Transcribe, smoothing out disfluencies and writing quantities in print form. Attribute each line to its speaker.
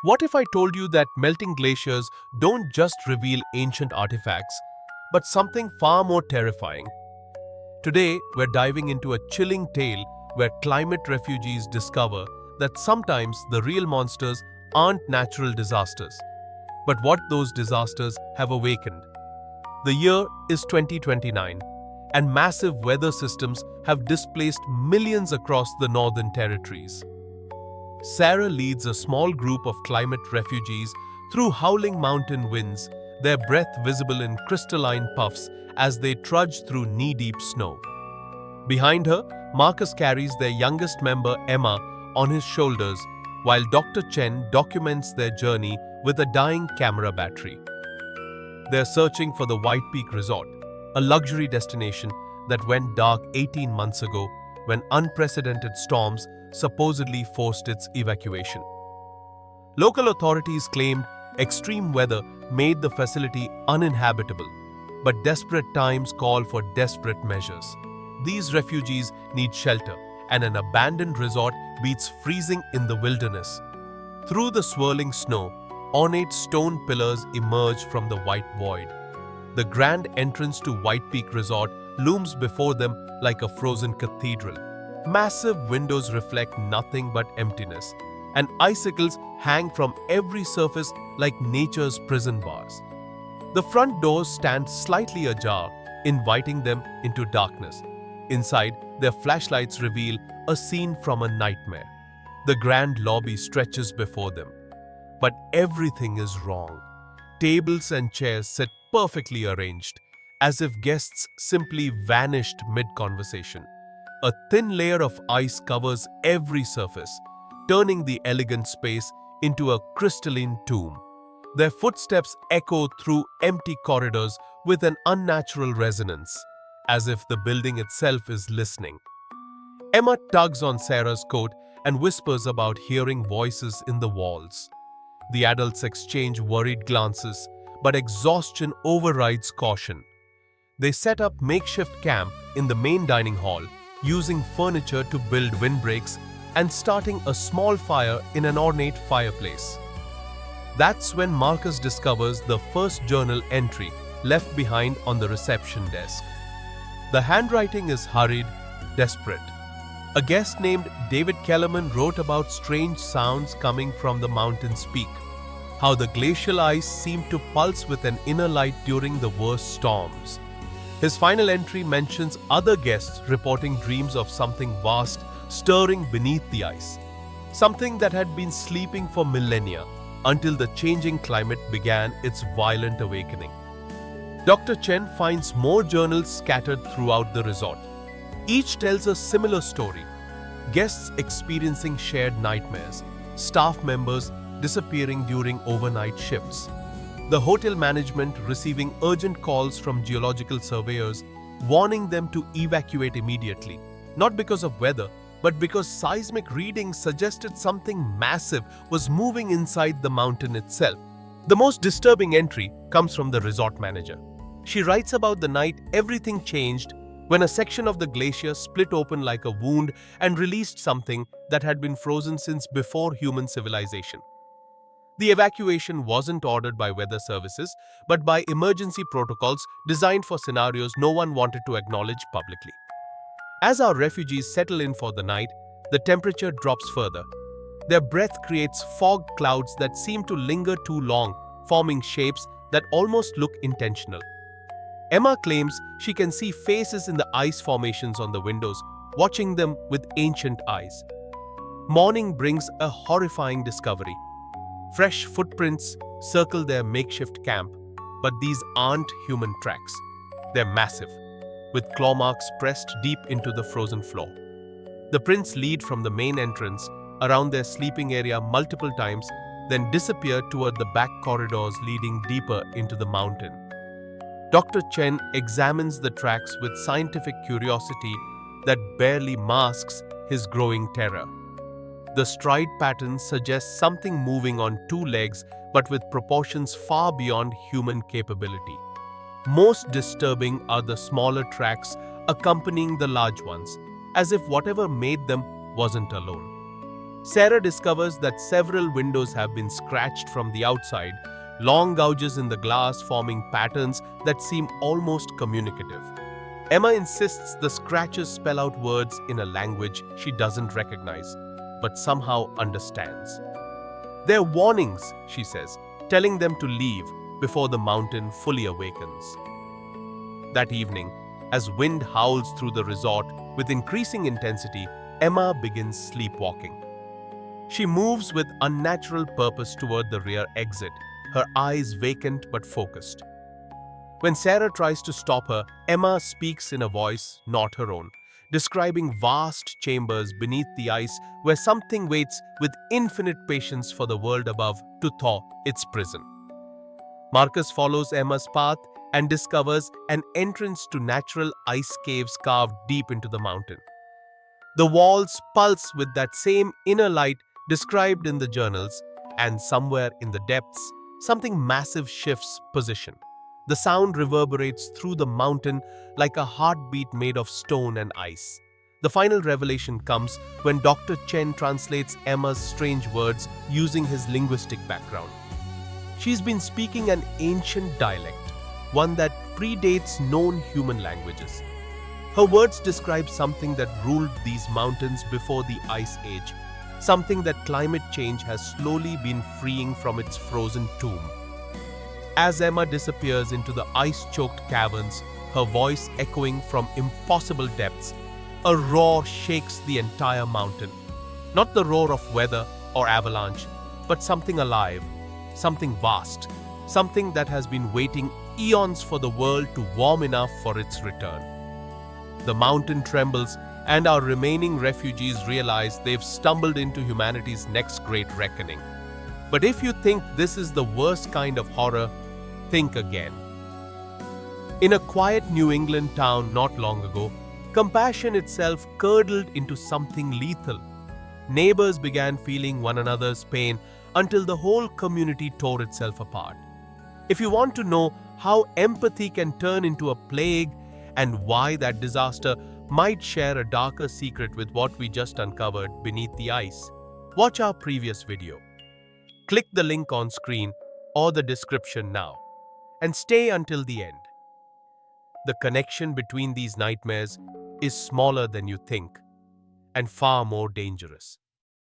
Speaker 1: What if I told you that melting glaciers don't just reveal ancient artifacts, but something far more terrifying? Today, we're diving into a chilling tale where climate refugees discover that sometimes the real monsters aren't natural disasters, but what those disasters have awakened. The year is 2029, and massive weather systems have displaced millions across the northern territories. Sarah leads a small group of climate refugees through howling mountain winds, their breath visible in crystalline puffs as they trudge through knee-deep snow. Behind her, Marcus carries their youngest member, Emma, on his shoulders, while Dr. Chen documents their journey with a dying camera battery. They're searching for the Whitepeak Resort, a luxury destination that went dark 18 months ago when unprecedented storms supposedly forced its evacuation. Local authorities claimed extreme weather made the facility uninhabitable, but desperate times call for desperate measures. These refugees need shelter, and an abandoned resort beats freezing in the wilderness. Through the swirling snow, ornate stone pillars emerge from the white void. The grand entrance to Whitepeak Resort looms before them like a frozen cathedral. Massive windows reflect nothing but emptiness, and icicles hang from every surface like nature's prison bars. The front doors stand slightly ajar, inviting them into darkness. Inside, their flashlights reveal a scene from a nightmare. The grand lobby stretches before them. But everything is wrong. Tables and chairs sit perfectly arranged, as if guests simply vanished mid-conversation. A thin layer of ice covers every surface, turning the elegant space into a crystalline tomb. Their footsteps echo through empty corridors with an unnatural resonance, as if the building itself is listening. Emma tugs on Sarah's coat and whispers about hearing voices in the walls. The adults exchange worried glances, but exhaustion overrides caution. They set up makeshift camp in the main dining hall, using furniture to build windbreaks and starting a small fire in an ornate fireplace. That's when Marcus discovers the first journal entry left behind on the reception desk. The handwriting is hurried, desperate. A guest named David Kellerman wrote about strange sounds coming from the mountain's peak, how the glacial ice seemed to pulse with an inner light during the worst storms. His final entry mentions other guests reporting dreams of something vast stirring beneath the ice, something that had been sleeping for millennia until the changing climate began its violent awakening. Dr. Chen finds more journals scattered throughout the resort. Each tells a similar story: guests experiencing shared nightmares, staff members disappearing during overnight shifts, the hotel management receiving urgent calls from geological surveyors warning them to evacuate immediately, not because of weather, but because seismic readings suggested something massive was moving inside the mountain itself. The most disturbing entry comes from the resort manager. She writes about the night everything changed when a section of the glacier split open like a wound and released something that had been frozen since before human civilization. The evacuation wasn't ordered by weather services, but by emergency protocols designed for scenarios no one wanted to acknowledge publicly. As our refugees settle in for the night, the temperature drops further. Their breath creates fog clouds that seem to linger too long, forming shapes that almost look intentional. Emma claims she can see faces in the ice formations on the windows, watching them with ancient eyes. Morning brings a horrifying discovery. Fresh footprints circle their makeshift camp, but these aren't human tracks. They're massive, with claw marks pressed deep into the frozen floor. The prints lead from the main entrance around their sleeping area multiple times, then disappear toward the back corridors leading deeper into the mountain. Dr. Chen examines the tracks with scientific curiosity that barely masks his growing terror. The stride pattern suggests something moving on two legs, but with proportions far beyond human capability. Most disturbing are the smaller tracks accompanying the large ones, as if whatever made them wasn't alone. Sarah discovers that several windows have been scratched from the outside, long gouges in the glass forming patterns that seem almost communicative. Emma insists the scratches spell out words in a language she doesn't recognize, but somehow understands. They're warnings, she says, telling them to leave before the mountain fully awakens. That evening, as wind howls through the resort with increasing intensity, Emma begins sleepwalking. She moves with unnatural purpose toward the rear exit, her eyes vacant but focused. When Sarah tries to stop her, Emma speaks in a voice not her own, describing vast chambers beneath the ice where something waits with infinite patience for the world above to thaw its prison. Marcus follows Emma's path and discovers an entrance to natural ice caves carved deep into the mountain. The walls pulse with that same inner light described in the journals, and somewhere in the depths, something massive shifts position. The sound reverberates through the mountain like a heartbeat made of stone and ice. The final revelation comes when Dr. Chen translates Emma's strange words using his linguistic background. She's been speaking an ancient dialect, one that predates known human languages. Her words describe something that ruled these mountains before the Ice Age, something that climate change has slowly been freeing from its frozen tomb. As Emma disappears into the ice-choked caverns, her voice echoing from impossible depths, a roar shakes the entire mountain. Not the roar of weather or avalanche, but something alive, something vast, something that has been waiting eons for the world to warm enough for its return. The mountain trembles, and our remaining refugees realize they've stumbled into humanity's next great reckoning. But if you think this is the worst kind of horror, think again. In a quiet New England town not long ago, compassion itself curdled into something lethal. Neighbors began feeling one another's pain until the whole community tore itself apart. If you want to know how empathy can turn into a plague and why that disaster might share a darker secret with what we just uncovered beneath the ice, watch our previous video. Click the link on screen or the description now, and stay until the end. The connection between these nightmares is smaller than you think and far more dangerous.